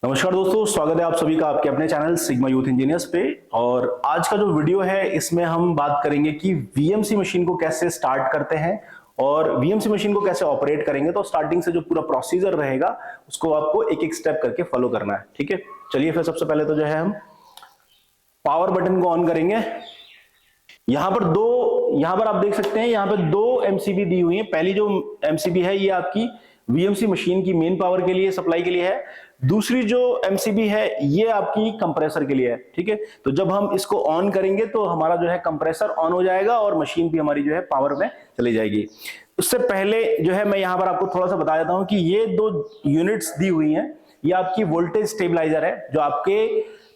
नमस्कार दोस्तों, स्वागत है आप सभी का आपके अपने चैनल सिग्मा यूथ इंजीनियर्स पे। और आज का जो वीडियो है इसमें हम बात करेंगे कि वीएमसी मशीन को कैसे स्टार्ट करते हैं और वीएमसी मशीन को कैसे ऑपरेट करेंगे। तो स्टार्टिंग से जो पूरा प्रोसीजर रहेगा उसको आपको एक एक स्टेप करके फॉलो करना है। ठीक है, चलिए फिर सबसे पहले तो जो है हम पावर बटन को ऑन करेंगे। यहाँ पर आप देख सकते हैं, यहाँ पे दो एमसीबी दी हुई है। पहली जो एमसीबी है ये आपकी वीएमसी मशीन की मेन पावर के लिए, सप्लाई के लिए है। दूसरी जो एमसीबी है ये आपकी कंप्रेसर के लिए है। ठीक है, तो जब हम इसको ऑन करेंगे तो हमारा जो है कंप्रेसर ऑन हो जाएगा और मशीन भी हमारी जो है पावर में चली जाएगी। उससे पहले जो है मैं यहाँ पर आपको थोड़ा सा बता देता हूँ कि ये दो यूनिट्स दी हुई हैं, ये आपकी वोल्टेज स्टेबलाइजर है जो आपके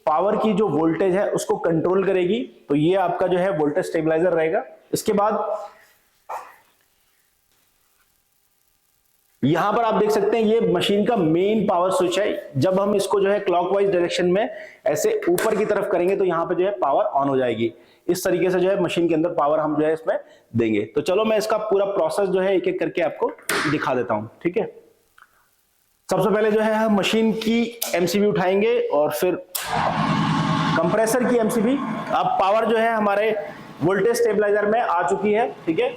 पावर की जो वोल्टेज है उसको कंट्रोल करेगी। तो ये आपका जो है वोल्टेज स्टेबलाइजर रहेगा। इसके बाद यहां पर आप देख सकते हैं ये मशीन का मेन पावर स्विच है। जब हम इसको जो है क्लॉकवाइज डायरेक्शन में ऐसे ऊपर की तरफ करेंगे तो यहां पे जो है पावर ऑन हो जाएगी। इस तरीके से जो है मशीन के अंदर पावर हम जो है इसमें देंगे। तो चलो मैं इसका पूरा प्रोसेस जो है एक एक करके आपको दिखा देता हूं। ठीक है, सबसे पहले जो है हम मशीन की एमसीबी उठाएंगे और फिर कंप्रेसर की एमसीबी। अब पावर जो है हमारे वोल्टेज स्टेबलाइजर में आ चुकी है। ठीक है,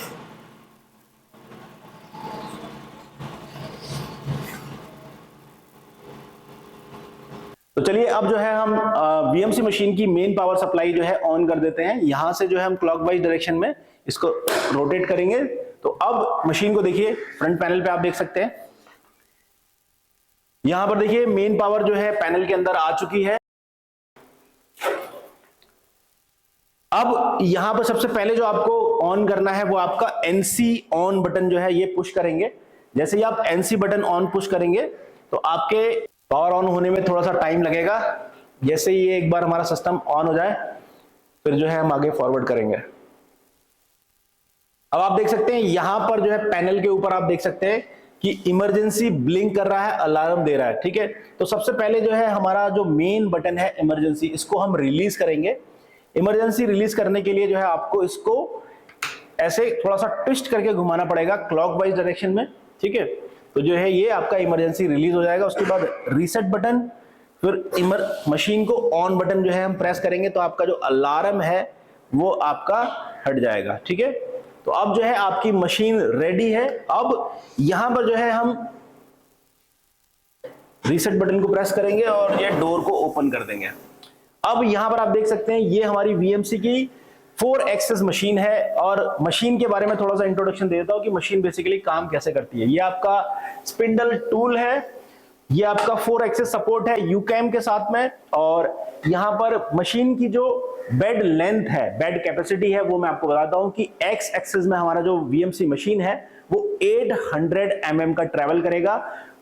तो चलिए अब जो है हम वीएमसी मशीन की मेन पावर सप्लाई जो है ऑन कर देते हैं। यहां से जो है हम क्लॉकवाइज डायरेक्शन में इसको रोटेट करेंगे। तो अब मशीन को देखिए, फ्रंट पैनल पे आप देख सकते हैं, यहां पर देखिए मेन पावर जो है पैनल के अंदर आ चुकी है। अब यहां पर सबसे पहले जो आपको ऑन करना है वो आपका एनसी ऑन बटन जो है ये पुश करेंगे। जैसे ही आप एनसी बटन ऑन पुश करेंगे तो आपके पावर ऑन होने में थोड़ा सा टाइम लगेगा। जैसे ही ये एक बार हमारा सिस्टम ऑन हो जाए फिर जो है हम आगे फॉरवर्ड करेंगे। अब आप देख सकते हैं यहां पर जो है पैनल के ऊपर आप देख सकते हैं कि इमरजेंसी ब्लिंक कर रहा है, अलार्म दे रहा है। ठीक है, तो सबसे पहले जो है हमारा जो मेन बटन है इमरजेंसी, इसको हम रिलीज करेंगे। इमरजेंसी रिलीज करने के लिए जो है आपको इसको ऐसे थोड़ा सा ट्विस्ट करके घुमाना पड़ेगा क्लॉकवाइज डायरेक्शन में। ठीक है, तो जो है ये आपका इमरजेंसी रिलीज हो जाएगा। उसके बाद रीसेट बटन, फिर मशीन को ऑन बटन जो है हम प्रेस करेंगे तो आपका जो अलार्म है वो आपका हट जाएगा। ठीक है, तो अब जो है आपकी मशीन रेडी है। अब यहां पर जो है हम रीसेट बटन को प्रेस करेंगे और ये डोर को ओपन कर देंगे। अब यहां पर आप देख सकते हैं ये हमारी वीएमसी की 4 एक्सेस मशीन है। और मशीन के बारे में थोड़ा सा इंट्रोडक्शन दे देता हूं कि मशीन बेसिकली काम कैसे करती है। ये आपका स्पिंडल टूल है, ये आपका 4 एक्सेस सपोर्ट है यूकैम के साथ में। और यहां पर मशीन की जो बेड लेंथ है, बेड कैपेसिटी है, वो मैं आपको बताता हूं कि एक्स एक्सेस में हमारा जो वीएमसी मशीन है वो 800 mm का ट्रेवल करेगा।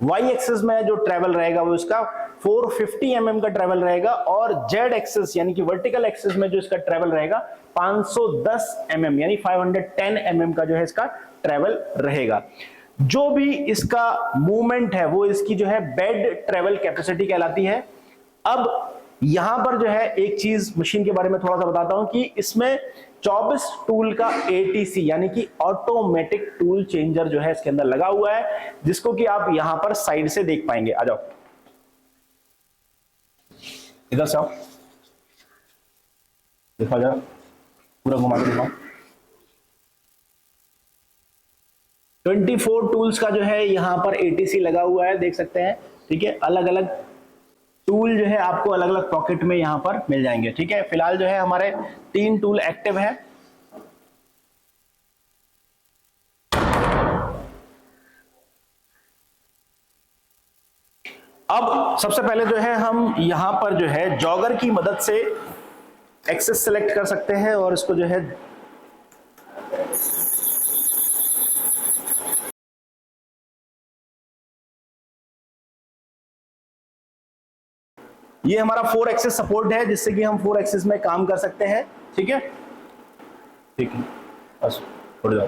वाई एक्सेस में जो ट्रेवल रहेगा वो इसका 450 mm का ट्रेवल रहेगा। और जेड एक्सेस यानी कि वर्टिकल एक्सेस में जो इसका ट्रेवल रहेगा 510 mm यानी 510 mm का जो है इसका ट्रेवल रहेगा। जो भी इसका मूवमेंट है वो इसकी जो है बेड ट्रेवल कैपेसिटी कहलाती है। अब यहां पर जो है एक चीज मशीन के बारे में थोड़ा सा बताता हूं कि इसमें 24 टूल का एटीसी यानी कि ऑटोमेटिक टूल चेंजर जो है इसके अंदर लगा हुआ है, जिसको कि आप यहां पर साइड से देख पाएंगे। आ जाओ इधर से आओ, दिखा जरा, पूरा घुमा के दिखाओ। 24 टूल्स का जो है यहां पर एटीसी लगा हुआ है, देख सकते हैं। ठीक है, अलग अलग टूल जो है आपको अलग अलग पॉकेट में यहां पर मिल जाएंगे। ठीक है, फिलहाल जो है हमारे 3 टूल एक्टिव है। अब सबसे पहले जो है हम यहां पर जो है जॉगर की मदद से एक्सेस सेलेक्ट कर सकते हैं और इसको जो है ये हमारा 4 एक्सेस सपोर्ट है जिससे कि हम 4 एक्सेस में काम कर सकते हैं। ठीक है, ठीक है, बस थोड़ी जाओ।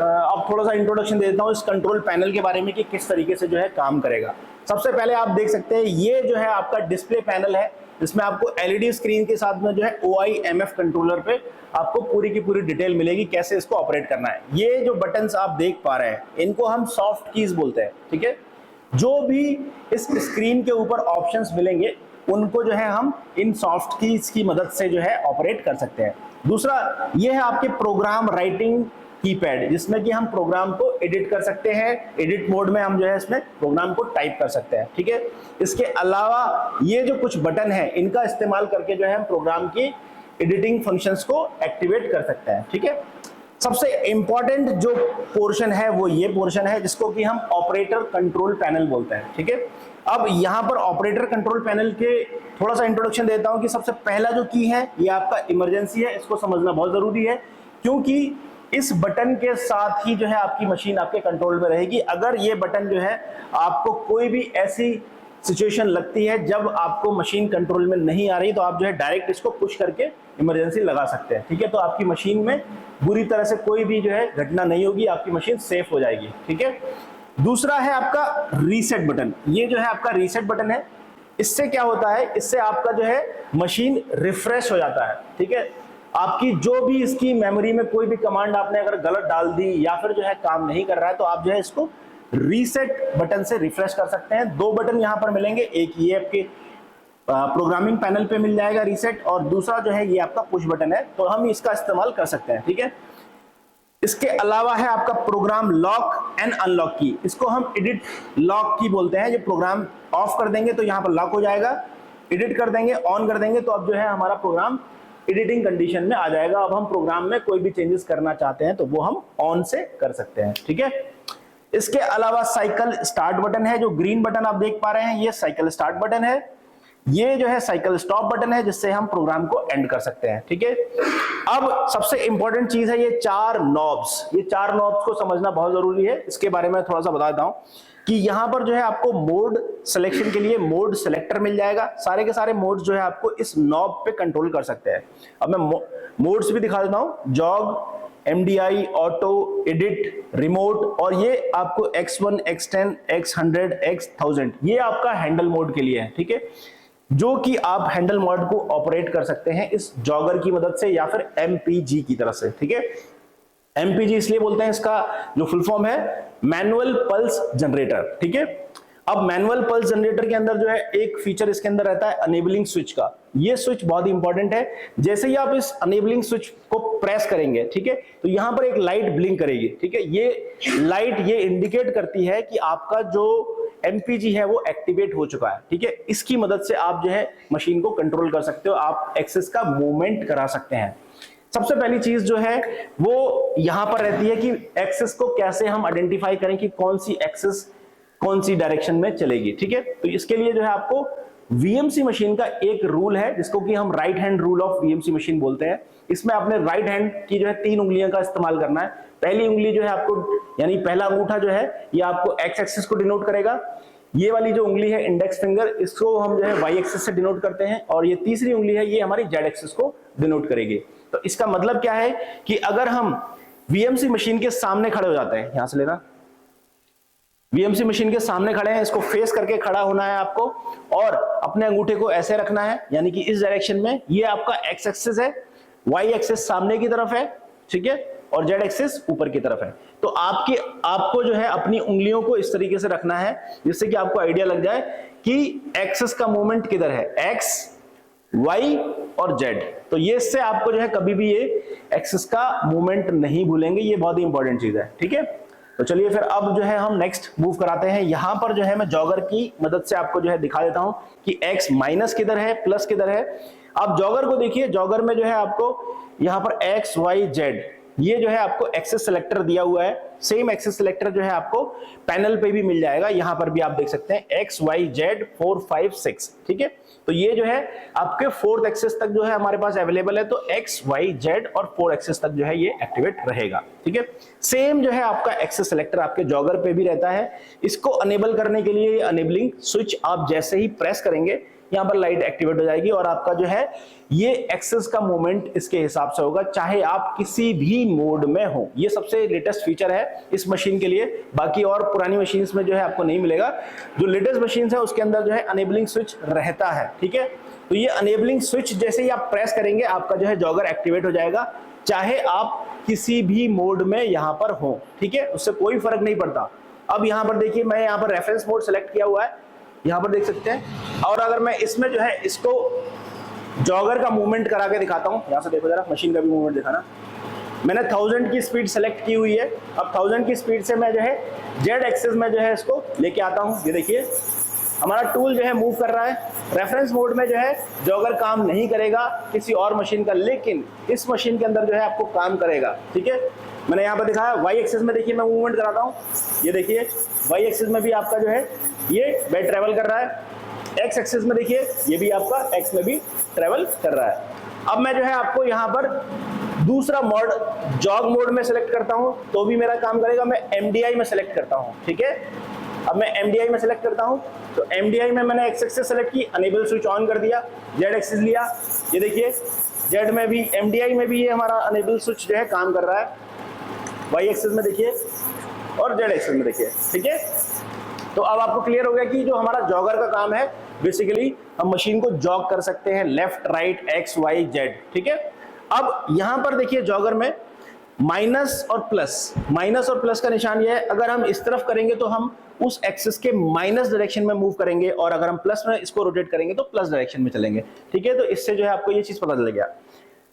अब थोड़ा सा इंट्रोडक्शन दे देता हूं इस कंट्रोल पैनल के बारे में कि किस तरीके से जो है काम करेगा। सबसे पहले आप देख सकते हैं ये जो है आपका डिस्प्ले पैनल है, जिसमें आपको एलईडी स्क्रीन के साथ में जो है OIMF कंट्रोलर पे आपको पूरी की पूरी डिटेल मिलेगी कैसे इसको ऑपरेट करना है। ये जो बटन्स आप देख पा रहे हैं इनको हम सॉफ्ट कीज बोलते हैं। ठीक है, जो भी इस स्क्रीन के ऊपर ऑप्शंस मिलेंगे उनको जो है हम इन सॉफ्ट कीज की मदद से जो है ऑपरेट कर सकते हैं। दूसरा ये है आपके प्रोग्राम राइटिंग कीपैड, जिसमें कि हम प्रोग्राम को एडिट कर सकते हैं। एडिट मोड में हम जो है इसमें प्रोग्राम को टाइप कर सकते हैं, ठीक है। इसके अलावा ये जो कुछ बटन है इनका इस्तेमाल करके जो है हम प्रोग्राम की एडिटिंग फंक्शंस को एक्टिवेट कर सकते हैं, ठीक है। सबसे इंपॉर्टेंट जो पोर्शन है वो ये पोर्शन है जिसको कि हम ऑपरेटर कंट्रोल पैनल बोलते हैं, ठीक है। अब यहाँ पर ऑपरेटर कंट्रोल पैनल के थोड़ा सा इंट्रोडक्शन देता हूँ कि सबसे पहला जो की है ये आपका इमरजेंसी है। इसको समझना बहुत जरूरी है क्योंकि इस बटन के साथ ही जो है आपकी मशीन आपके कंट्रोल में रहेगी। अगर ये बटन जो है आपको कोई भी ऐसी सिचुएशन लगती है जब आपको मशीन कंट्रोल में नहीं आ रही तो आप जो है डायरेक्ट इसको पुश करके इमरजेंसी लगा सकते हैं, ठीक है। तो आपकी मशीन में बुरी तरह से कोई भी जो है घटना नहीं होगी, आपकी मशीन सेफ हो जाएगी, ठीक है। दूसरा है आपका रीसेट बटन। ये जो है आपका रीसेट बटन है। इससे क्या होता है, इससे आपका जो है मशीन रिफ्रेश हो जाता है, ठीक है। आपकी जो भी इसकी मेमोरी में कोई भी कमांड आपने अगर गलत डाल दी या फिर जो है काम नहीं कर रहा है तो आप जो है इसको रीसेट बटन से रिफ्रेश कर सकते हैं। दो बटन यहां पर मिलेंगे, एक ये आपके प्रोग्रामिंग पैनल पे मिल जाएगा रीसेट, और दूसरा जो है ये आपका पुश बटन है, तो हम इसका इस्तेमाल कर सकते हैं, ठीक है। इसके अलावा है आपका प्रोग्राम लॉक एंड अनलॉक की। इसको हम एडिट लॉक की बोलते हैं। ये प्रोग्राम ऑफ कर देंगे तो यहाँ पर लॉक हो जाएगा, एडिट कर देंगे ऑन कर देंगे तो अब जो है हमारा प्रोग्राम एडिटिंग कंडीशन में आ जाएगा। अब हम प्रोग्राम में कोई भी चेंजेस करना चाहते हैं तो वो हम ऑन से कर सकते हैं, ठीक है। इसके अलावा साइकिल स्टार्ट बटन है। जो ग्रीन बटन आप देख पा रहे हैं ये साइकिल स्टार्ट बटन है। ये जो है साइकिल स्टॉप बटन है जिससे हम प्रोग्राम को एंड कर सकते हैं, ठीक है। अब सबसे इंपॉर्टेंट चीज है ये चार नॉब्स। ये चार नॉब्स को समझना बहुत जरूरी है। इसके बारे में थोड़ा सा बता देता हूं कि यहां पर जो है आपको मोड सिलेक्शन के लिए मोड सिलेक्टर मिल जाएगा। सारे के सारे मोड्स जो है आपको इस नॉब पे कंट्रोल कर सकते हैं। अब मैं मोड्स भी दिखा देता हूं, jog, MDI, auto, edit, remote, और ये आपको X1, X10, X100, X1000 ये आपका हैंडल मोड के लिए है, ठीक है। जो कि आप हैंडल मोड को ऑपरेट कर सकते हैं इस जॉगर की मदद से या फिर MPG की तरफ से, ठीक है। MPG इसलिए बोलते हैं, इसका जो फुल फॉर्म है मैनुअल पल्स जनरेटर, ठीक है। अब मैनुअल पल्स जनरेटर के अंदर जो है एक फीचर इसके अंदर रहता है अनेबलिंग स्विच का। ये स्विच बहुत इंपॉर्टेंट है। जैसे ही आप इस अनेबलिंग स्विच को प्रेस करेंगे, ठीक है, तो यहां पर एक लाइट ब्लिंक करेगी, ठीक है। ये लाइट ये इंडिकेट करती है कि आपका जो MPG है वो एक्टिवेट हो चुका है, ठीक है। इसकी मदद से आप जो है मशीन को कंट्रोल कर सकते हो, आप एक्सेस का मूवमेंट करा सकते हैं। सबसे पहली चीज जो है वो यहां पर रहती है कि एक्सेस को कैसे हम आइडेंटिफाई करें कि कौन सी एक्सेस कौन सी डायरेक्शन में चलेगी, ठीक है। तो इसके लिए जो है आपको VMC मशीन का एक रूल है जिसको कि हम right hand rule of VMC machine बोलते हैं। इसमें आपने राइट हैंड की जो है 3 उंगलियों का इस्तेमाल करना है। पहली उंगली जो है आपको यानी पहला अंगूठा जो है ये आपको X एक्सिस को डिनोट करेगा। ये वाली जो उंगली है इंडेक्स फिंगर, इसको हम जो है Y एक्सिस से डिनोट करते हैं, और ये तीसरी उंगली है ये हमारी Z एक्सिस को डिनोट करेगी। तो इसका मतलब क्या है कि अगर हम VMC मशीन के सामने खड़े हो जाते हैं, यहां से लेना, VMC मशीन के सामने खड़े हैं, इसको फेस करके खड़ा होना है आपको और अपने अंगूठे को ऐसे रखना है यानी कि इस डायरेक्शन में। ये आपका X एक्सिस है, Y एक्सिस सामने की तरफ है, ठीक है, और Z एक्सिस ऊपर की तरफ है। तो आपको जो है अपनी उंगलियों को इस तरीके से रखना है जिससे कि आपको आइडिया लग जाए कि एक्सिस का मूवमेंट किधर है, X, Y और Z। तो ये इससे आपको जो है कभी भी ये एक्सिस का मूवमेंट नहीं भूलेंगे। ये बहुत ही इंपॉर्टेंट चीज है, ठीक है। तो चलिए फिर अब जो है हम नेक्स्ट मूव कराते हैं। यहां पर जो है मैं जॉगर की मदद से आपको जो है दिखा देता हूं कि X माइनस किधर है, प्लस किधर है। आप जॉगर को देखिए, जॉगर में जो है आपको यहां पर X, Y, Z ये जो है आपको एक्सेस सिलेक्टर दिया हुआ है। सेम एक्सेस सिलेक्टर जो है आपको पैनल पे भी मिल जाएगा। यहां पर भी आप देख सकते हैं X, Y, Z 4, 5, 6, ठीक है। तो ये जो है आपके 4th एक्सेस तक जो है हमारे पास अवेलेबल है। तो X, Y, Z और 4 एक्सेस तक जो है ये एक्टिवेट रहेगा, ठीक है। सेम जो है आपका एक्सेस सिलेक्टर आपके जॉगर पे भी रहता है। इसको अनेबल करने के लिए अनेबलिंग स्विच आप जैसे ही प्रेस करेंगे यहां पर लाइट एक्टिवेट हो जाएगी और आपका जो है ये एक्सेस का मूवमेंट इसके हिसाब से होगा, चाहे आप किसी भी मोड में हो। ये सबसे लेटेस्ट फीचर है इस मशीन के लिए, बाकी और पुरानी मशीन्स में जो है आपको नहीं मिलेगा। जो लेटेस्ट मशीन्स है उसके अंदर जो है अनेबलिंग स्विच रहता है, ठीक है। तो ये अनेबलिंग स्विच जैसे ही आप प्रेस करेंगे आपका जो है जॉगर एक्टिवेट हो जाएगा, चाहे आप किसी भी मोड में यहां पर हो, ठीक है, उससे कोई फर्क नहीं पड़ता। अब यहाँ पर देखिए मैं यहाँ पर रेफरेंस मोड सेलेक्ट किया हुआ है, यहाँ पर देख सकते हैं। और अगर मैं इसमें जो है इसको जॉगर का मूवमेंट करा के दिखाता हूँ, यहाँ से देखो जरा, मशीन का भी मूवमेंट दिखाना। मैंने 1000 की स्पीड सेलेक्ट की हुई है। अब 1000 की स्पीड से मैं जो है जेड एक्सिस में जो है इसको लेके आता हूँ। ये देखिए हमारा टूल जो है मूव कर रहा है। रेफरेंस मोड में जो है जॉगर काम नहीं करेगा किसी और मशीन का, लेकिन इस मशीन के अंदर जो है आपको काम करेगा। ठीक है, मैंने यहाँ पर दिखाया। वाई एक्सिस में देखिए मैं मूवमेंट कराता हूँ, ये देखिए वाई एक्सिस में भी आपका जो है ये बेड ट्रेवल कर रहा है। एक्स एक्सिस में देखिए ये भी आपका एक्स में भी ट्रेवल कर रहा है। अब मैं जो है आपको यहाँ पर दूसरा मोड जॉग मोड में सेलेक्ट करता हूं तो भी मेरा काम करेगा। मैं एमडीआई में सेलेक्ट करता हूं। ठीक है, अब मैं एमडीआई में सेलेक्ट करता हूं तो एमडीआई में मैंने एक्स एक्सिस सेलेक्ट की, अनेबल स्विच ऑन कर दिया, जेड एक्सिस लिया। ये देखिए जेड में भी एमडीआई में भी ये हमारा अनेबल स्विच जो है काम कर रहा है। वाई एक्सिस में देखिए और जेड एक्सिस में देखिए। ठीक है, तो अब आपको क्लियर हो गया कि जो हमारा जॉगर का काम है बेसिकली हम मशीन को जॉग कर सकते हैं left right x y z. ठीक है, अब यहां पर देखिए जॉगर में माइनस और प्लस का निशान ये है। अगर हम इस तरफ करेंगे तो हम उस एक्सिस के माइनस डायरेक्शन में मूव करेंगे और अगर हम प्लस में इसको रोटेट करेंगे तो प्लस डायरेक्शन में चलेंगे। ठीक है, तो इससे जो है आपको ये चीज पता चल गया।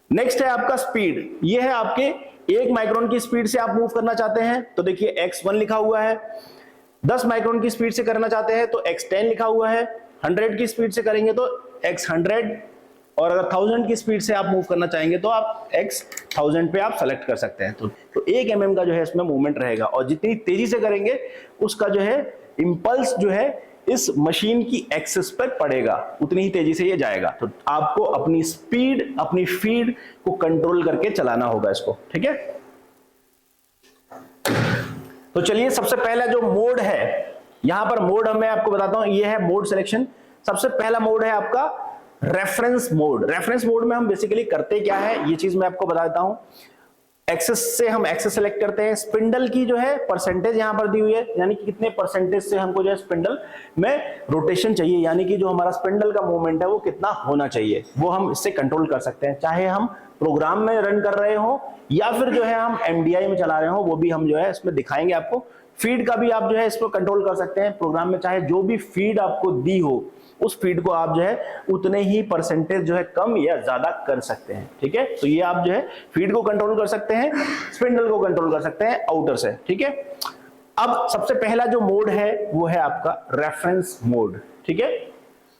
नेक्स्ट है आपका स्पीड। ये है आपके 1 माइक्रोन की स्पीड से आप मूव करना चाहते हैं तो देखिए x1 लिखा हुआ है। 10 माइक्रोन की स्पीड से करना चाहते हैं तो x10 लिखा हुआ है। 100 की स्पीड से करेंगे तो x100 और अगर 1000 की स्पीड से आप मूव करना चाहेंगे तो आप x1000 पे आप सेलेक्ट कर सकते हैं। तो 1 mm का जो है इसमें मूवमेंट रहेगा और जितनी तेजी से करेंगे उसका जो है इंपल्स जो है इस मशीन की एक्सिस पर पड़ेगा, उतनी ही तेजी से ये जाएगा। तो आपको अपनी स्पीड अपनी फीड को कंट्रोल करके चलाना होगा इसको। ठीक है, तो चलिए सबसे पहला जो मोड है, यहां पर मोड मैं आपको बताता हूं, ये है मोड सिलेक्शन। सबसे पहला मोड है आपका रेफरेंस मोड। रेफरेंस मोड में हम बेसिकली करते क्या है ये चीज मैं आपको बता देता हूं। एक्सेस से हम एक्सेस सेलेक्ट करते हैं, स्पिंडल की जो है परसेंटेज यहां पर दी हुई है, यानी कि कितने परसेंटेज से हमको जो है स्पिंडल में रोटेशन चाहिए, यानी कि जो हमारा स्पिंडल का मूवमेंट है वो कितना होना चाहिए, वो हम इससे कंट्रोल कर सकते हैं। चाहे हम प्रोग्राम में रन कर रहे हो या फिर जो है हम एमडीआई में चला रहे हो, वो भी हम जो है इसमें दिखाएंगे आपको। फीड का भी आप जो है इसको कंट्रोल कर सकते हैं प्रोग्राम में, चाहे जो भी फीड आपको दी हो उस फीड को आप जो है उतने ही परसेंटेज जो है कम या ज्यादा कर सकते हैं। ठीक है, तो ये आप जो है फीड को कंट्रोल कर सकते हैं, स्पिंडल को कंट्रोल कर सकते हैं आउटर से। ठीक है, अब सबसे पहला जो मोड है वो है आपका रेफरेंस मोड। ठीक है,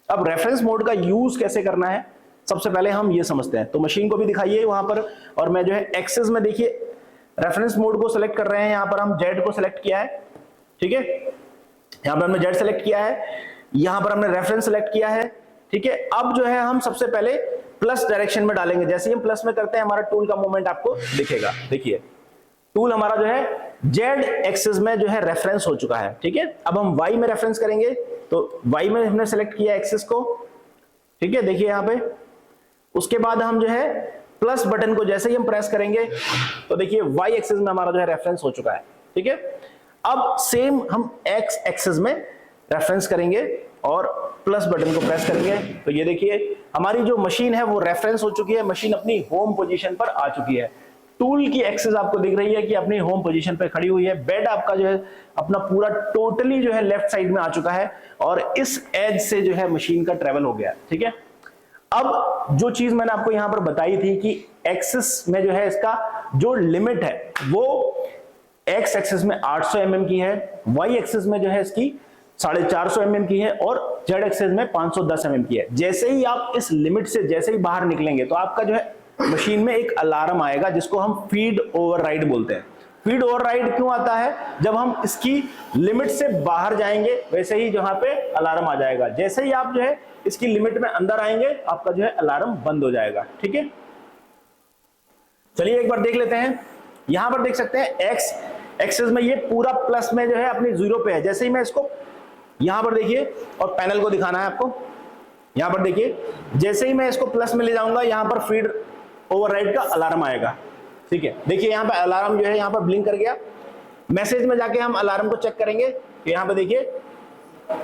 अब रेफरेंस मोड का यूज कैसे करना है सबसे पहले हम ये समझते हैं। तो मशीन को भी दिखाइए वहां पर, और मैं जो है एक्सेस में देखिए रेफरेंस मोड को सिलेक्ट कर रहे हैं। यहां पर हम जेड को सिलेक्ट किया है। ठीक है, यहां पर हमने जेड सेलेक्ट किया है, यहां पर हमने रेफरेंस सेलेक्ट किया है। ठीक है, अब जो है हम सबसे पहले प्लस डायरेक्शन में डालेंगे। जैसे ही हम प्लस में करते हैं हमारा टूल का मूवमेंट आपको दिखेगा। देखिए टूल हमारा जो है जेड एक्सिस में जो है रेफरेंस हो चुका है। ठीक है, अब हम वाई में रेफरेंस करेंगे तो वाई में हमने सेलेक्ट किया एक्सिस को। ठीक है, देखिए यहां पे उसके बाद हम जो है प्लस बटन को जैसे ही हम प्रेस करेंगे तो देखिए वाई एक्सिस में हमारा जो है रेफरेंस हो चुका है। ठीक है, अब सेम हम एक्स एक्सिस में रेफरेंस करेंगे और प्लस बटन को प्रेस करेंगे तो ये देखिए हमारी जो मशीन है वो रेफरेंस हो चुकी है, मशीन अपनी होम पोजीशन पर आ चुकी है। टूल की एक्सिस आपको दिख रही है कि अपनी होम पोजीशन पर खड़ी हुई है। बेड आपका जो है अपना पूरा टोटली जो है लेफ्ट साइड में आ चुका है और इस एज से जो है मशीन का ट्रेवल हो गया। ठीक है, अब जो चीज मैंने आपको यहां पर बताई थी कि एक्सिस में जो है इसका जो लिमिट है वो एक्स एक्सिस में 800 mm की है, वाई एक्सिस में जो है इसकी 450 mm की है और जेड एक्सिस में 510 mm की है। जैसे ही आप इस लिमिट से जैसे ही बाहर निकलेंगे तो आपका जो है मशीन में एक अलार्म आएगा जिसको हम फीड ओवरराइड बोलते हैं। फीड ओवरराइड क्यों आता है? जब हम इसकी लिमिट से बाहर जाएंगे वैसे ही जहां पे अलार्म आ जाएगा। जैसे ही आप जो है इसकी लिमिट में अंदर आएंगे आपका जो है अलार्म बंद हो जाएगा। ठीक है, चलिए एक बार देख लेते हैं। यहां पर देख सकते हैं एक्स एक्सिस में ये पूरा प्लस में जो है अपनी 0 पे है। जैसे ही मैं इसको यहां पर देखिए और पैनल को दिखाना है आपको, यहां पर देखिए जैसे ही मैं इसको प्लस में ले जाऊंगा यहां पर फीड ओवरराइड का अलार्म आएगा। ठीक है, देखिए यहां पर अलार्म जो है यहां पर ब्लिंक कर गया। मैसेज में जाके हम अलार्म को चेक करेंगे तो यहां पर देखिए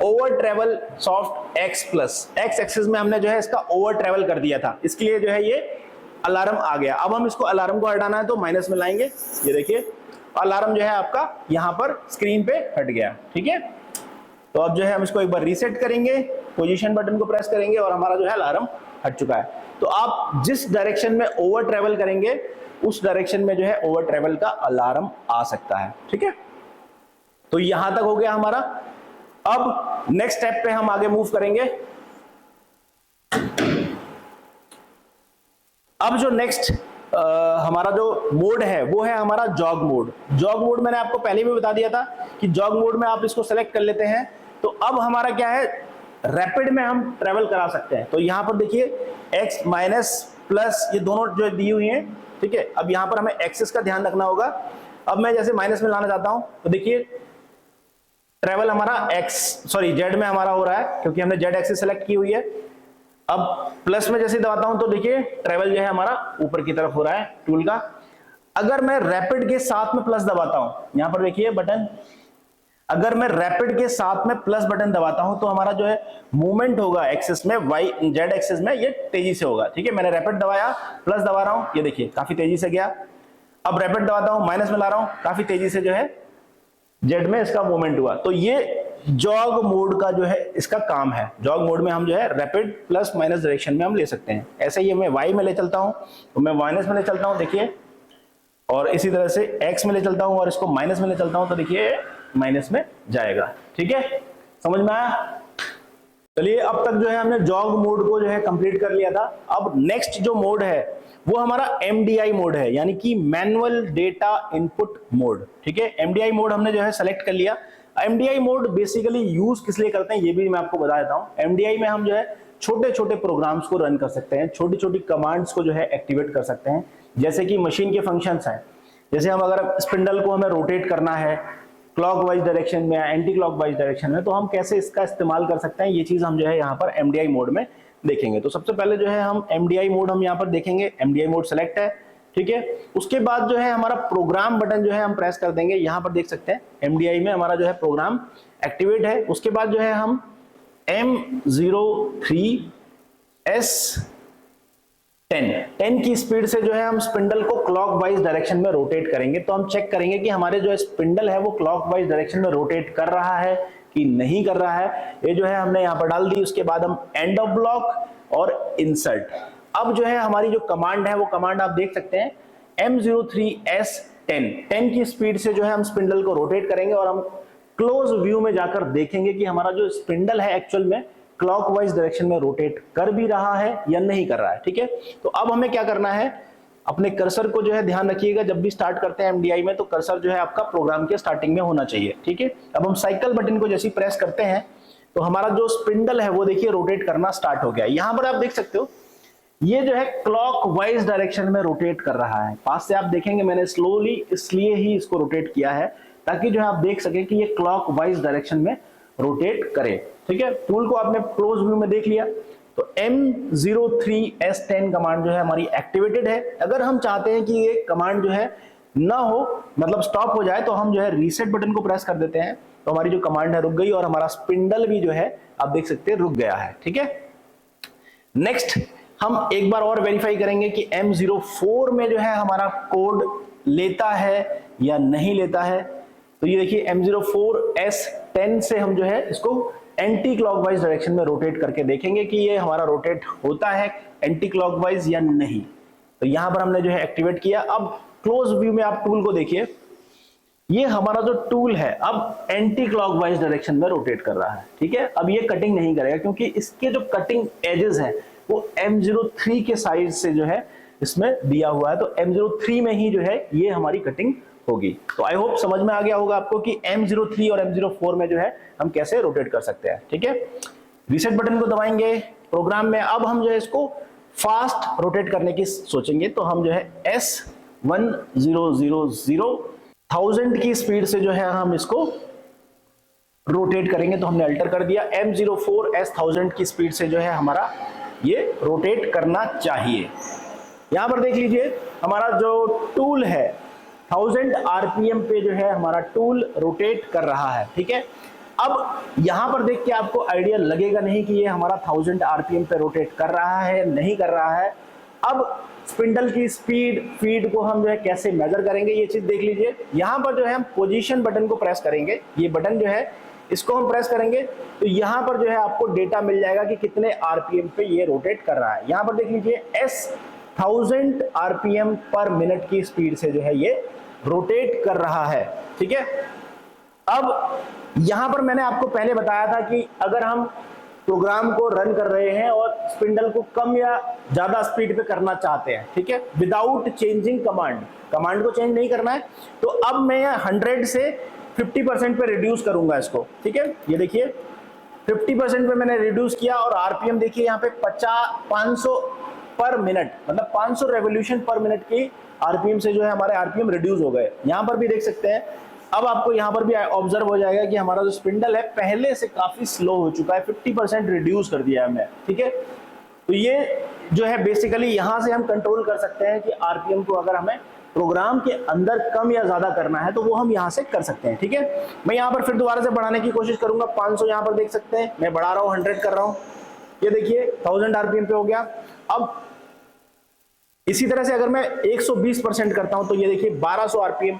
over travel soft x plus, x axis में हमने जो है इसका ओवर ट्रेवल कर दिया था, इसके लिए जो है ये अलार्म आ गया। अब हम इसको अलार्म को हटाना है तो माइनस में लाएंगे। ये देखिए अलार्म जो है आपका यहाँ पर स्क्रीन पे हट गया। ठीक है, तो अब जो है हम इसको एक बार रीसेट करेंगे, पोजीशन बटन को प्रेस करेंगे और हमारा जो है अलार्म हट चुका है। तो आप जिस डायरेक्शन में ओवर ट्रेवल करेंगे उस डायरेक्शन में जो है ओवर ट्रेवल का अलार्म आ सकता है। ठीक है, तो यहां तक हो गया हमारा। अब नेक्स्ट स्टेप पे हम आगे मूव करेंगे। अब जो नेक्स्ट हमारा जो मोड है वो है हमारा जॉग मोड। जॉग मोड मैंने आपको पहले भी बता दिया था कि जॉग मोड में आप इसको सेलेक्ट कर लेते हैं तो अब हमारा क्या है, रैपिड में हम ट्रेवल करा सकते हैं। तो यहां पर देखिए एक्स माइनस प्लस ये दोनों जो दी हुई हैं। ठीक है, अब यहां पर हमें एक्सिस का ध्यान रखना होगा। अब मैं जैसे माइनस में लाना चाहता हूं तो देखिए ट्रेवल हमारा जेड में हमारा हो रहा है क्योंकि हमने जेड एक्सिस सेलेक्ट की हुई है। अब प्लस में जैसे दबाता हूं तो देखिए ट्रेवल जो है हमारा ऊपर की तरफ हो रहा है टूल का। अगर मैं रैपिड के साथ में प्लस दबाता हूं, यहां पर देखिए बटन, अगर मैं रैपिड के साथ में प्लस बटन दबाता हूं तो हमारा जो है मूवमेंट होगा एक्सिस में, वाई जेड एक्सिस में ये तेजी से होगा। ठीक है, मैंने रैपिड दबाया, प्लस दबा रहा हूं, ये देखिए काफी तेजी से गया। अब रैपिड दबाता हूं, माइनस में ला रहा हूं, काफी तेजी से जो है जेड में इसका मूवमेंट हुआ। तो ये जॉग मोड का जो है इसका काम है। जॉग मोड में हम जो है रैपिड प्लस माइनस डायरेक्शन में हम ले सकते हैं। ऐसे ही मैं वाई में ले चलता हूं तो मैं माइनस में ले चलता हूं देखिए, और इसी तरह से एक्स में ले चलता हूं और इसको माइनस में ले चलता हूं तो देखिए माइनस में जाएगा। ठीक है, समझ में आया? चलिए अब तक जो है हमने जॉग मोड को जो है कंप्लीट कर लिया था। अब नेक्स्ट जो मोड है वो हमारा MDI मोड है, यानी कि मैनुअल डेटा इनपुट मोड। ठीक है, MDI मोड हमने जो है सेलेक्ट कर लिया। MDI मोड बेसिकली यूज किस लिए करते हैं ये भी मैं आपको बता देता हूं। MDI में हम जो है छोटे छोटे प्रोग्राम्स को रन कर सकते हैं, छोटी छोटी कमांड्स को जो है एक्टिवेट कर सकते हैं। जैसे कि मशीन के फंक्शंस हैं, जैसे हम अगर स्पिंडल को हमें रोटेट करना है क्लॉकवाइज डायरेक्शन में या एंटी क्लॉकवाइज डायरेक्शन में, तो हम कैसे इसका इस्तेमाल कर सकते हैं ये चीज हम जो है यहाँ पर MDI मोड में देखेंगे। तो सबसे पहले जो है हम MDI मोड हम यहाँ पर देखेंगे। MDI मोड सेलेक्ट है, ठीक है। उसके बाद जो है हमारा प्रोग्राम बटन जो है हम प्रेस कर देंगे। यहाँ पर देख सकते हैं MDI में हमारा जो है प्रोग्राम एक्टिवेट है। उसके बाद जो है हम M03S10 की स्पीड से जो है हम स्पिंडल को क्लॉकवाइज डायरेक्शन में रोटेट करेंगे। तो हम चेक करेंगे कि हमारे जो स्पिंडल है वो क्लॉकवाइज डायरेक्शन में रोटेट कर रहा है कि नहीं कर रहा है। ये जो है हमने यहाँ पर डाल दी। उसके बाद हम एंड ऑफ ब्लॉक और इंसर्ट। अब जो है हमारी जो कमांड है वो कमांड आप देख सकते हैं M03S10 की स्पीड से जो है हम स्पिंडल को रोटेट करेंगे और हम क्लोज व्यू में जाकर देखेंगे कि हमारा जो स्पिंडल है एक्चुअल में क्लॉकवाइज डायरेक्शन में रोटेट कर भी रहा है या नहीं कर रहा है। ठीक है, तो अब हमें क्या करना है, अपने कर्सर को जो है ध्यान रखिएगा, जब भी स्टार्ट करते हैं MDI में तो कर्सर जो है आपका प्रोग्राम के स्टार्टिंग में होना चाहिए। ठीक है, अब हम साइकिल बटन को जैसे प्रेस करते हैं तो हमारा जो स्पिंडल है वो देखिए रोटेट करना स्टार्ट हो गया। यहां पर आप देख सकते हो ये जो है क्लॉकवाइज डायरेक्शन में रोटेट कर रहा है। पास से आप देखेंगे मैंने स्लोली इसलिए ही इसको रोटेट किया है ताकि जो है आप देख सके कि ये क्लॉकवाइज डायरेक्शन में रोटेट करे। ठीक है, टूल को आपने क्लोज व्यू में देख लिया। तो M03S10 कमांड जो है हमारी एक्टिवेटेड है। अगर हम चाहते हैं कि ये कमांड जो है ना हो, मतलब स्टॉप हो जाए, तो हम जो है रीसेट बटन को प्रेस कर देते हैं तो हमारी जो कमांड है रुक गई और हमारा स्पिंडल भी जो है आप देख सकते हैं रुक गया है। ठीक है, नेक्स्ट हम एक बार और वेरीफाई करेंगे कि M04 में जो है हमारा कोड लेता है या नहीं लेता है। तो ये देखिए M04S10 से हम जो है इसको एंटी क्लॉकवाइज डायरेक्शन में रोटेट करके देखेंगे कि ये हमारा रोटेट होता है एंटी क्लॉकवाइज या नहीं। तो यहां पर हमने जो है एक्टिवेट किया। अब क्लोज व्यू में आप टूल को देखिए, ये हमारा जो टूल है अब एंटी क्लॉकवाइज डायरेक्शन में रोटेट कर रहा है। ठीक है, अब ये कटिंग नहीं करेगा क्योंकि इसके जो कटिंग एजेस हैं वो M03 के साइज से जो है इसमें दिया हुआ है। तो M03 में ही जो है ये हमारी कटिंग होगी। तो आई होप समझ में आ गया होगा आपको कि M03 और M04 में जो है हम कैसे रोटेट कर सकते हैं। ठीक है, रीसेट बटन को दबाएंगे प्रोग्राम में। अब हम जो है इसको फास्ट रोटेट करने की सोचेंगे तो हम जो है S1000 की स्पीड से जो है हम इसको रोटेट करेंगे। तो हमने अल्टर कर दिया, M04S1000 की स्पीड से जो है हमारा ये रोटेट करना चाहिए। यहां पर देख लीजिए हमारा जो टूल है 1000 RPM पे जो है हमारा टूल रोटेट कर रहा है। ठीक है, अब यहां पर देख के आपको आइडिया लगेगा नहीं कि ये हमारा 1000 RPM पे रोटेट कर रहा है नहीं कर रहा है। अब स्पिंडल की स्पीड फीड को हम जो है कैसे मेजर करेंगे ये चीज देख लीजिए। यहां पर जो है हम पोजीशन बटन को प्रेस करेंगे, ये बटन जो है इसको हम प्रेस करेंगे तो यहां पर जो है आपको डेटा मिल जाएगा कि कितने आरपीएम पे ये रोटेट कर रहा है। यहां पर देख लीजिए S 1000 आरपीएम पर मिनट की स्पीड से जो है ये रोटेट कर रहा है, ठीक है। अब यहां पर मैंने आपको पहले बताया था कि अगर हम प्रोग्राम को रन कर रहे हैं और स्पिंडल को कम या ज्यादा स्पीड पे करना चाहते हैं, ठीक है, विदाउट चेंजिंग कमांड को चेंज नहीं करना है, तो अब मैं 100 से 50% पे रिड्यूस करूंगा इसको, ठीक है। ये देखिए 50% पे मैंने रिड्यूस किया और आरपीएम देखिए यहाँ पे 500 पर मिनट, मतलब 500 रेवोल्यूशन पर मिनट की आरपीएम से जो है हमारे आरपीएम रिड्यूस हो गए। यहाँ पर भी देख सकते हैं, अब आपको यहाँ पर भी ऑब्जर्व हो जाएगा कि हमारा जो स्पिंडल है पहले से काफी स्लो हो चुका है, 50% रिड्यूस कर दिया है हमने, ठीक है। तो ये जो है बेसिकली यहाँ से हम कंट्रोल कर सकते हैं कि आरपीएम को अगर हमें प्रोग्राम के अंदर कम या ज्यादा करना है तो वो हम यहाँ से कर सकते हैं, ठीक है। मैं यहाँ पर फिर दोबारा से बढ़ाने की कोशिश करूंगा, 500 यहाँ पर देख सकते हैं, मैं बढ़ा रहा हूँ, 100 कर रहा हूँ, ये देखिए 1000 आरपीएम पे हो गया। अब इसी तरह से अगर मैं 120% करता हूं तो ये देखिए 1200 आरपीएम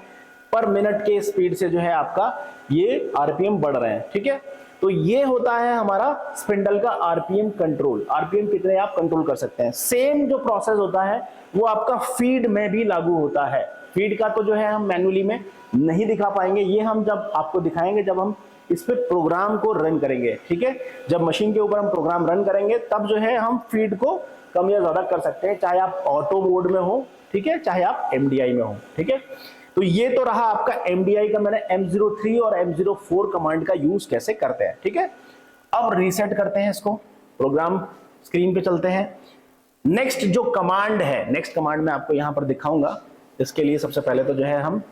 पर मिनट के स्पीड से जो है आपका ये आरपीएम बढ़ रहे हैं, ठीक है। तो ये होता है हमारा स्पिंडल का आरपीएम कंट्रोल, आरपीएम कितने आप कंट्रोल कर सकते हैं। सेम जो प्रोसेस होता है वो आपका फीड में भी लागू होता है। फीड का तो जो है हम मैन्युअली में नहीं दिखा पाएंगे, ये हम जब आपको दिखाएंगे जब हम इस पे प्रोग्राम को रन करेंगे, ठीक है। जब मशीन के ऊपर हम प्रोग्राम रन करेंगे तब जो है हम फीड को कम या ज्यादा कर सकते हैं, चाहे आप ऑटो मोड में हो, ठीक है, चाहे आप एमडीआई में हो, ठीक है। तो ये तो रहा आपका एमडीआई का, मैंने M03 और M04 कमांड का यूज कैसे करते हैं, ठीक है। अब रीसेट करते हैं इसको, प्रोग्राम स्क्रीन पे चलते हैं। नेक्स्ट जो कमांड है, नेक्स्ट कमांड मैं आपको यहां पर दिखाऊंगा। इसके लिए सबसे पहले तो जो है हम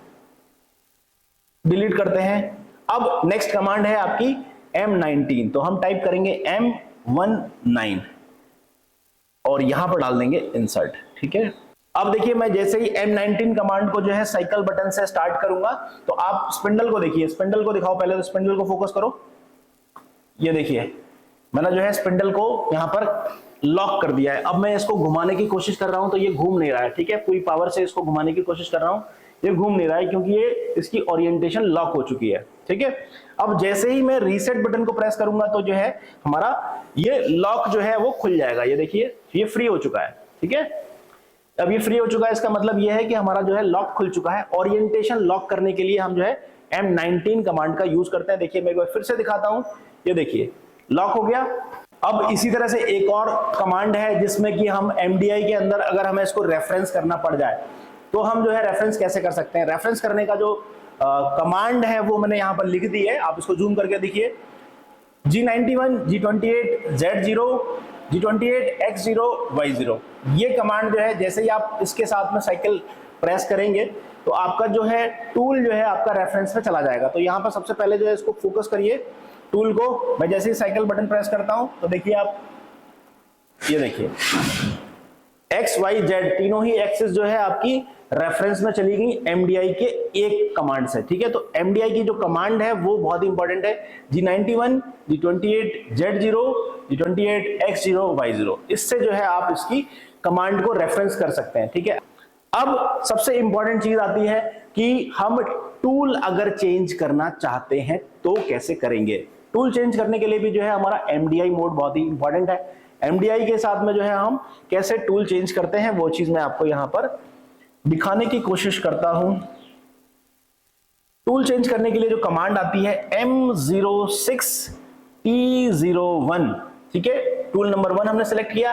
डिलीट करते हैं। अब नेक्स्ट कमांड है आपकी M19, तो हम टाइप करेंगे M19 और यहां पर डाल देंगे इंसर्ट, ठीक है। अब देखिए मैं जैसे ही M19 कमांड को जो है साइकिल बटन से स्टार्ट करूंगा तो आप स्पिंडल को देखिए, स्पिंडल को दिखाओ पहले, तो स्पिंडल को फोकस करो। ये देखिए मैंने जो है स्पिंडल को यहां पर लॉक कर दिया है। अब मैं इसको घुमाने की कोशिश कर रहा हूं तो ये घूम नहीं रहा है, ठीक है। पूरी पावर से इसको घुमाने की कोशिश कर रहा हूं, ये घूम नहीं रहा है क्योंकि ये इसकी ओरिएंटेशन लॉक हो चुकी है, ठीक है। अब जैसे ही मैं रीसेट बटन को प्रेस करूंगा तो जो है हमारा ये लॉक जो है वो खुल जाएगा। ये देखिए ये फ्री हो चुका है, ठीक है। अब ये फ्री हो चुका है, इसका मतलब ये है कि हमारा जो है लॉक खुल चुका है। ओरिएंटेशन लॉक करने के लिए हम जो है M19 कमांड का यूज करते हैं। देखिए मैं एक बार फिर से दिखाता हूं, ये देखिए लॉक हो गया। अब इसी तरह से एक और कमांड है जिसमें कि हम एमडीआई के अंदर अगर हमें इसको रेफरेंस करना पड़ जाए तो हम जो है रेफरेंस कैसे कर सकते हैं। रेफरेंस करने का जो कमांड है वो मैंने यहां पर लिख दी है, आप इसको जूम करके देखिए। G91 G28 Z0 G28 X0 Y0, ये कमांड जो है जैसे ही आप इसके साथ में साइकिल प्रेस करेंगे तो आपका जो है टूल जो है आपका रेफरेंस पे चला जाएगा। तो यहाँ पर सबसे पहले जो है इसको फोकस करिए टूल को। मैं जैसे ही साइकिल बटन प्रेस करता हूं तो देखिए आप, ये देखिए X Y Z तीनों ही एक्सिस जो है आपकी रेफरेंस में चली गई एमडीआई के एक कमांड से, ठीक है। तो एमडीआई की जो कमांड है वो बहुत इंपॉर्टेंट है। G91 G28 Z0 G28 X0 Y0, इससे जो है आप इसकी कमांड को रेफरेंस कर सकते हैं, ठीक है। अब सबसे इंपॉर्टेंट चीज आती है कि हम टूल अगर चेंज करना चाहते हैं तो कैसे करेंगे। टूल चेंज करने के लिए भी जो है हमारा एमडीआई मोड बहुत ही इंपॉर्टेंट है। एमडीआई के साथ में जो है हम कैसे टूल चेंज करते हैं वो चीज मैं आपको यहां पर दिखाने की कोशिश करता हूं। टूल चेंज करने के लिए जो कमांड आती है M06 T01, ठीक है। टूल नंबर 1 हमने सेलेक्ट किया,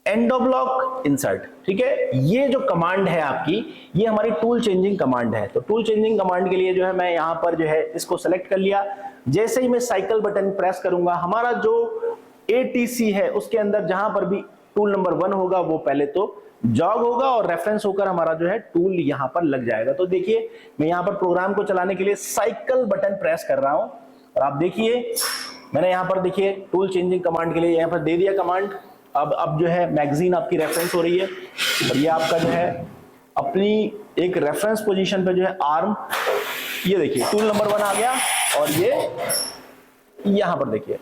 एंडो ब्लॉक इंसर्ट, ठीक है। ये जो कमांड है आपकी, ये हमारी टूल चेंजिंग कमांड है। तो टूल चेंजिंग कमांड के लिए जो है मैं यहां पर जो है इसको सेलेक्ट कर लिया। जैसे ही मैं साइकिल बटन प्रेस करूंगा, हमारा जो ATC है उसके अंदर जहां पर भी टूल नंबर 1 होगा वो पहले तो जॉग होगा और रेफरेंस होकर हमारा जो है टूल यहां पर लग जाएगा। तो देखिए मैं यहां पर प्रोग्राम को चलाने के लिए साइकिल बटन प्रेस कर रहा हूं और आप देखिए मैंने यहां पर देखिए टूल चेंजिंग कमांड के लिए यहां पर दे दिया कमांड। अब जो है मैगजीन आपकी रेफरेंस हो रही है और ये आपका जो है अपनी एक रेफरेंस पोजीशन पे जो है आर्म, ये देखिए टूल नंबर 1 आ गया और ये यहां पर देखिए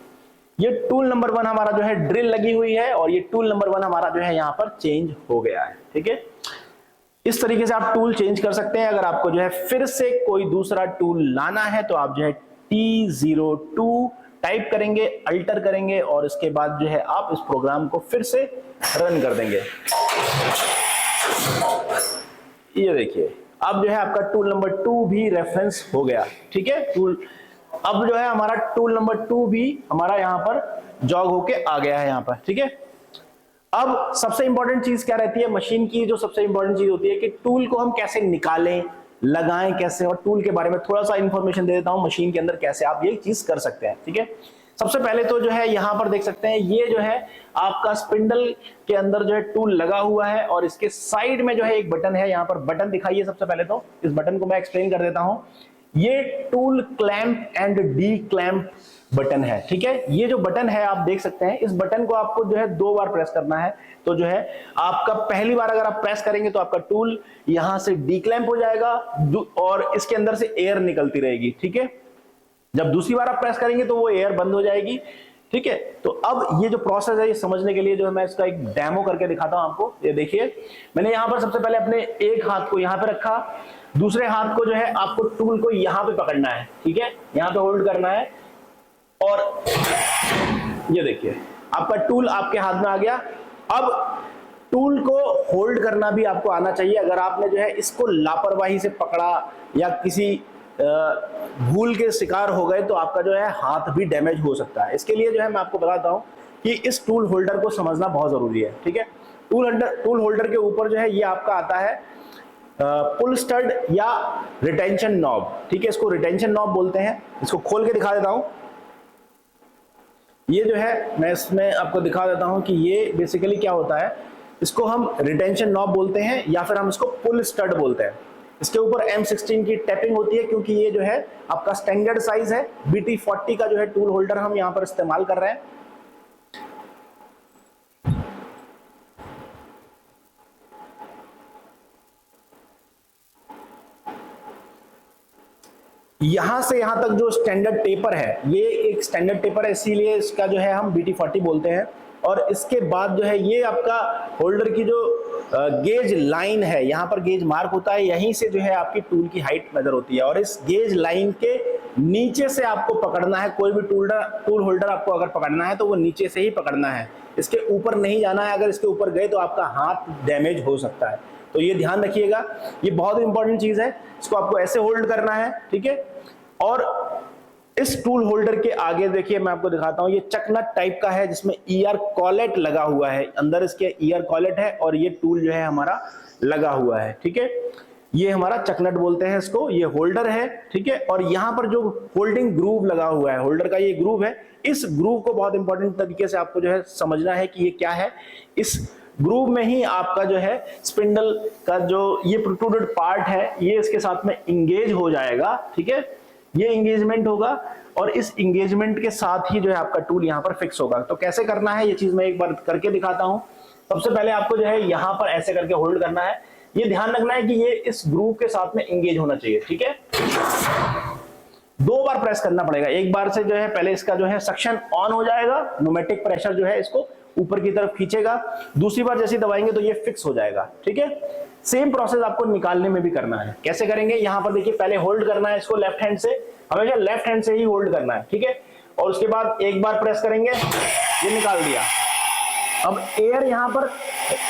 ये टूल नंबर 1 हमारा जो है ड्रिल लगी हुई है और ये टूल नंबर 1 हमारा जो है यहाँ पर चेंज हो गया है। ठीक है, इस तरीके से आप टूल चेंज कर सकते हैं। अगर आपको जो है फिर से कोई दूसरा टूल लाना है तो आप जो है T02 टाइप करेंगे, अल्टर करेंगे और इसके बाद जो है आप इस प्रोग्राम को फिर से रन कर देंगे। ये देखिए अब जो है आपका टूल नंबर 2 भी रेफरेंस हो गया। ठीक है, टूल अब जो है हमारा टूल नंबर 2 भी हमारा यहाँ पर जॉग होके आ गया है यहाँ पर। ठीक है, अब सबसे इंपॉर्टेंट चीज क्या रहती है मशीन की, जो सबसे इंपॉर्टेंट चीज होती है कि टूल को हम कैसे निकालें, लगाएं कैसे, और टूल के बारे में थोड़ा सा इंफॉर्मेशन दे देता हूं मशीन के अंदर कैसे आप ये चीज कर सकते हैं। ठीक है, सबसे पहले तो जो है यहां पर देख सकते हैं ये जो है आपका स्पिंडल के अंदर जो है टूल लगा हुआ है और इसके साइड में जो है एक बटन है, यहां पर बटन दिखाइए। सबसे पहले तो इस बटन को मैं एक्सप्लेन कर देता हूं। ये tool clamp and D clamp button है। ठीक है, ये जो बटन है आप देख सकते हैं, इस बटन को आपको जो है 2 बार प्रेस करना है। तो जो है आपका पहली बार अगर आप प्रेस करेंगे तो आपका टूल यहां से डीक्लैंप हो जाएगा और इसके अंदर से एयर निकलती रहेगी। ठीक है, जब दूसरी बार आप प्रेस करेंगे तो वो एयर बंद हो जाएगी। ठीक है, तो अब ये जो प्रोसेस है ये समझने के लिए जो है मैं इसका एक डेमो करके दिखाता हूं आपको। ये देखिए, मैंने यहां पर सबसे पहले अपने एक हाथ को यहां पे रखा, दूसरे हाथ को जो है आपको टूल को यहां पे पकड़ना है। ठीक है, यहां पे होल्ड करना है और ये देखिए आपका टूल आपके हाथ में आ गया। अब टूल को होल्ड करना भी आपको आना चाहिए। अगर आपने जो है इसको लापरवाही से पकड़ा या किसी भूल के शिकार हो गए तो आपका जो है हाथ भी डैमेज हो सकता है। इसके लिए जो है मैं आपको बताता हूं कि इस टूल होल्डर को समझना बहुत जरूरी है। ठीक है, टूल होल्डर के ऊपर जो है ये आपका आता है पुल स्टड या रिटेंशन नॉब। ठीक है, इसको रिटेंशन नॉब बोलते हैं। इसको खोल के दिखा देता हूं। ये जो है मैं इसमें आपको दिखा देता हूं कि ये बेसिकली क्या होता है। इसको हम रिटेंशन नॉब बोलते हैं या फिर हम इसको पुल स्टड बोलते हैं। इसके ऊपर M16 की टैपिंग होती है क्योंकि ये जो है आपका स्टैंडर्ड साइज है। BT40 का जो है टूल होल्डर हम यहां पर इस्तेमाल कर रहे हैं। यहां से यहां तक जो स्टैंडर्ड टेपर है, ये एक स्टैंडर्ड टेपर है, इसीलिए इसका जो है हम BT40 बोलते हैं। और इसके बाद जो है ये आपका होल्डर की जो गेज लाइन है, यहाँ पर गेज मार्क होता है, यहीं से जो है आपकी टूल की हाइट मेजर होती है और इस गेज लाइन के नीचे से आपको पकड़ना है। कोई भी टूल होल्डर आपको अगर पकड़ना है तो वो नीचे से ही पकड़ना है, इसके ऊपर नहीं जाना है। अगर इसके ऊपर गए तो आपका हाथ डैमेज हो सकता है, तो ये ध्यान रखिएगा। ये बहुत इंपॉर्टेंट चीज है, इसको आपको ऐसे होल्ड करना है। ठीक है, और इस टूल होल्डर के आगे देखिए मैं आपको दिखाता हूं, ये चकनट टाइप का है जिसमें ईयर कॉलेट लगा हुआ है। अंदर इसके ईयर कॉलेट है और ये टूल जो है हमारा लगा हुआ है। ठीक है, ये हमारा चकनट बोलते हैं इसको, ये होल्डर है। ठीक है, और यहाँ पर जो होल्डिंग ग्रूव लगा हुआ है, होल्डर का ये ग्रूव है। इस ग्रूव को बहुत इंपॉर्टेंट तरीके से आपको जो है समझना है कि ये क्या है। इस ग्रूव में ही आपका जो है स्पिंडल का जो ये प्रोट्रूडेड पार्ट है ये इसके साथ में इंगेज हो जाएगा। ठीक है, ये इंगेजमेंट होगा और इस इंगेजमेंट के साथ ही जो है आपका टूल यहाँ पर फिक्स होगा। तो कैसे करना है ये चीज मैं एक बार करके दिखाता हूं। सबसे पहले आपको जो है यहाँ पर ऐसे करके होल्ड करना है। ये ध्यान रखना है कि ये इस ग्रूव के साथ में इंगेज होना चाहिए। ठीक है, 2 बार प्रेस करना पड़ेगा। एक बार से जो है पहले इसका जो है सक्शन ऑन हो जाएगा, न्यूमेटिक प्रेशर जो है इसको ऊपर की तरफ खींचेगा। दूसरी बार जैसे दबाएंगे तो ये फिक्स हो जाएगा। ठीक है, सेम प्रोसेस आपको निकालने में भी करना है। कैसे करेंगे, यहाँ पर देखिए पहले होल्ड करना है इसको लेफ्ट हैंड से, हमेशा लेफ्ट हैंड से ही होल्ड करना है। ठीक है, और उसके बाद एक बार प्रेस करेंगे, ये निकाल दिया। अब एयर यहाँ पर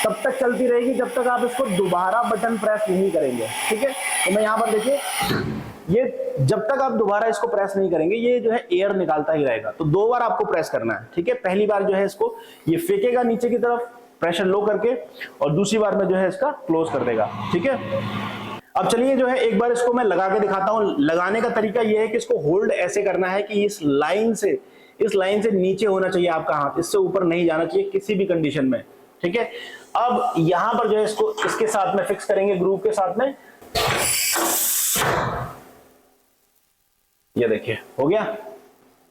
तब तक चलती रहेगी जब तक आप इसको दोबारा बटन प्रेस नहीं करेंगे। ठीक है, तो मैं यहाँ पर देखिए ये जब तक आप दोबारा इसको प्रेस नहीं करेंगे ये जो है एयर निकालता ही रहेगा। तो 2 बार आपको प्रेस करना है। ठीक है, पहली बार जो है इसको ये फेंकेगा नीचे की तरफ प्रेशर लो करके और दूसरी बार में जो है इसका क्लोज कर देगा। ठीक है, अब चलिए जो है एक बार इसको मैं लगा के दिखाता हूं। लगाने का तरीका ये है कि इसको होल्ड ऐसे करना है कि इस लाइन से नीचे होना चाहिए आपका हाथ, इससे ऊपर नहीं जाना चाहिए किसी भी कंडीशन में। ठीक है, अब यहां पर जो है इसको इसके साथ में फिक्स करेंगे, ग्रूव के साथ में। ये देखिए हो गया।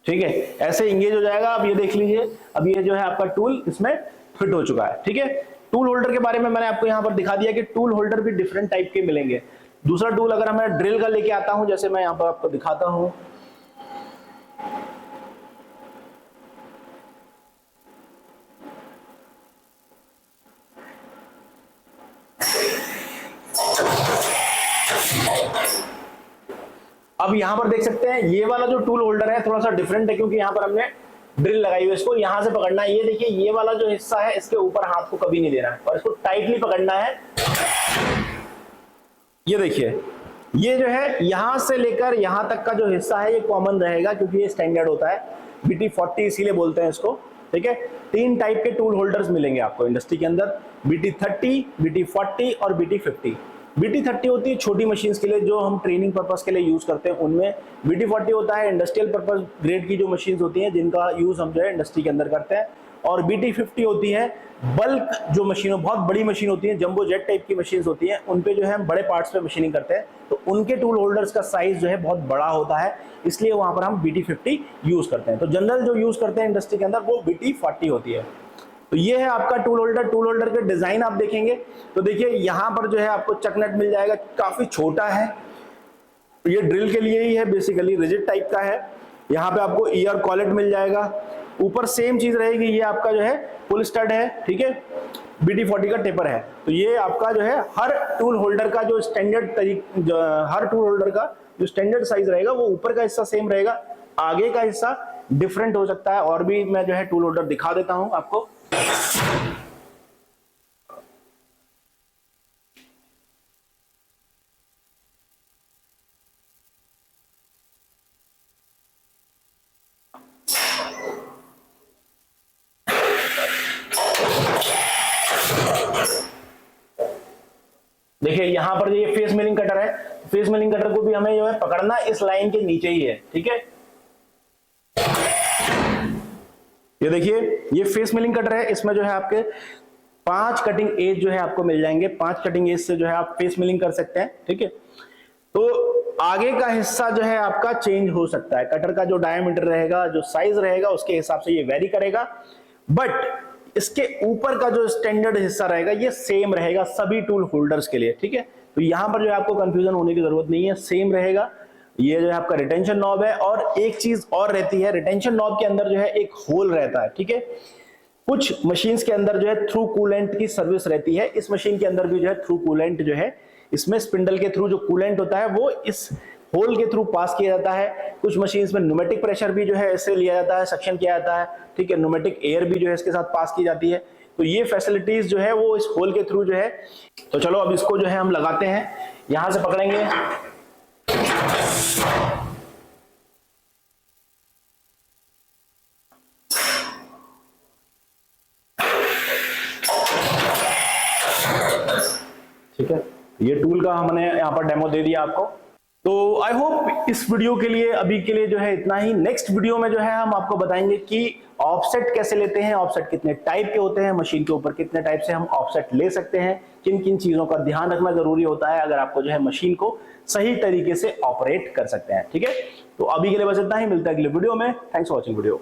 ठीक है, ऐसे इंगेज हो जाएगा। अब ये देख लीजिए, अब ये जो है आपका टूल इसमें फिट हो चुका है। ठीक है, टूल होल्डर के बारे में मैंने आपको यहां पर दिखा दिया कि टूल होल्डर भी डिफरेंट टाइप के मिलेंगे। दूसरा टूल अगर मैं ड्रिल का लेके आता हूं, जैसे मैं यहां पर आपको दिखाता हूं, अब यहाँ पर देख सकते हैं ये वाला जो टूल होल्डर है थोड़ा सा डिफरेंट है, क्योंकि यहाँ पर हमने ड्रिल लगाई हुई है। इसको यहाँ से पकड़ना है, ये देखिए ये वाला जो हिस्सा है इसके ऊपर हाथ को कभी नहीं देना है और इसको टाइटली पकड़ना है। ये देखिए ये जो है यहां से लेकर यहां तक का जो हिस्सा है ये कॉमन रहेगा, क्योंकि ये स्टैंडर्ड होता है, BT40 इसीलिए बोलते हैं इसको। ठीक है, 3 टाइप के टूल होल्डर्स मिलेंगे आपको इंडस्ट्री के अंदर, BT30, BT40 और BT50। BT30 होती है छोटी मशीन्स के लिए जो हम ट्रेनिंग पर्पस के लिए यूज करते हैं उनमें। BT40 होता है इंडस्ट्रियल पर्पस ग्रेड की जो मशीन्स होती हैं जिनका यूज हम जो है इंडस्ट्री के अंदर करते हैं। और BT50 होती है बल्क जो मशीन, बहुत बड़ी मशीन होती है, जंबो जेट टाइप की मशीन्स होती हैं, उन पे जो है हम बड़े पार्ट्स पे मशीनिंग करते हैं, तो उनके टूल होल्डर्स का साइज जो है बहुत बड़ा होता है, इसलिए वहां पर हम BT50 यूज करते हैं। तो जनरल जो यूज करते हैं इंडस्ट्री के अंदर वो BT40 होती है। तो ये है आपका टूल होल्डर। टूल होल्डर के डिजाइन आप देखेंगे तो देखिए यहाँ पर जो है आपको चकनट मिल जाएगा, काफी छोटा है, ये ड्रिल के लिए ही है, बेसिकली रिजिड टाइप का है। यहाँ पे आपको ईयर कॉलेट मिल जाएगा, ऊपर सेम चीज रहेगी, ये आपका जो है फुल स्टड है। ठीक है, BT40 का टेपर है। तो ये आपका जो है हर टूल होल्डर का जो स्टैंडर्ड हर टूल होल्डर का जो स्टैंडर्ड साइज रहेगा वो ऊपर का हिस्सा सेम रहेगा, आगे का हिस्सा डिफरेंट हो सकता है। और भी मैं जो है टूल होल्डर दिखा देता हूं आपको। देखिए यहां पर ये फेस मिलिंग कटर है, फेस मिलिंग कटर को भी हमें जो है पकड़ना इस लाइन के नीचे ही है। ठीक है, ये देखिए ये फेस मिलिंग कटर है, इसमें जो है आपके 5 कटिंग एज जो है आपको मिल जाएंगे, 5 कटिंग एज से जो है आप फेस मिलिंग कर सकते हैं। ठीक है, तो आगे का हिस्सा जो है आपका चेंज हो सकता है, कटर का जो डायमीटर रहेगा, जो साइज रहेगा उसके हिसाब से ये वेरी करेगा, बट इसके ऊपर का जो स्टैंडर्ड हिस्सा रहेगा ये सेम रहेगा सभी टूल होल्डर्स के लिए। ठीक है, तो यहां पर जो है आपको कंफ्यूजन होने की जरूरत नहीं है, सेम रहेगा। ये जो है आपका रिटेंशन नॉब है, और एक चीज और रहती है, रिटेंशन नॉब के अंदर जो है एक होल रहता है। ठीक है, कुछ मशीन्स के अंदर जो है थ्रू कूलेंट की सर्विस रहती है, इस मशीन के अंदर भी जो है थ्रू कूलेंट जो है, इसमें स्पिंडल के थ्रू जो कूलेंट होता है वो इस होल के थ्रू पास किया जाता है। कुछ मशीन्स में न्यूमेटिक प्रेशर भी जो है ऐसे लिया जाता है, सक्शन किया जाता है। ठीक है, न्यूमेटिक एयर भी जो है इसके साथ पास की जाती है। तो ये फैसिलिटीज जो है वो इस होल के थ्रू जो है। तो चलो अब इसको जो है हम लगाते हैं, यहां से पकड़ेंगे, ठीक है। ये टूल का हमने यहाँ पर डेमो दे दिया आपको। तो आई होप इस वीडियो के लिए अभी के लिए जो है इतना ही। नेक्स्ट वीडियो में जो है हम आपको बताएंगे कि ऑफसेट कैसे लेते हैं, ऑफसेट कितने टाइप के होते हैं, मशीन के ऊपर कितने टाइप से हम ऑफसेट ले सकते हैं, किन किन चीजों का ध्यान रखना जरूरी होता है अगर आपको जो है मशीन को सही तरीके से ऑपरेट कर सकते हैं। ठीक है, तो अभी के लिए बस इतना ही, मिलता है अगले वीडियो में। Thanks for watching video.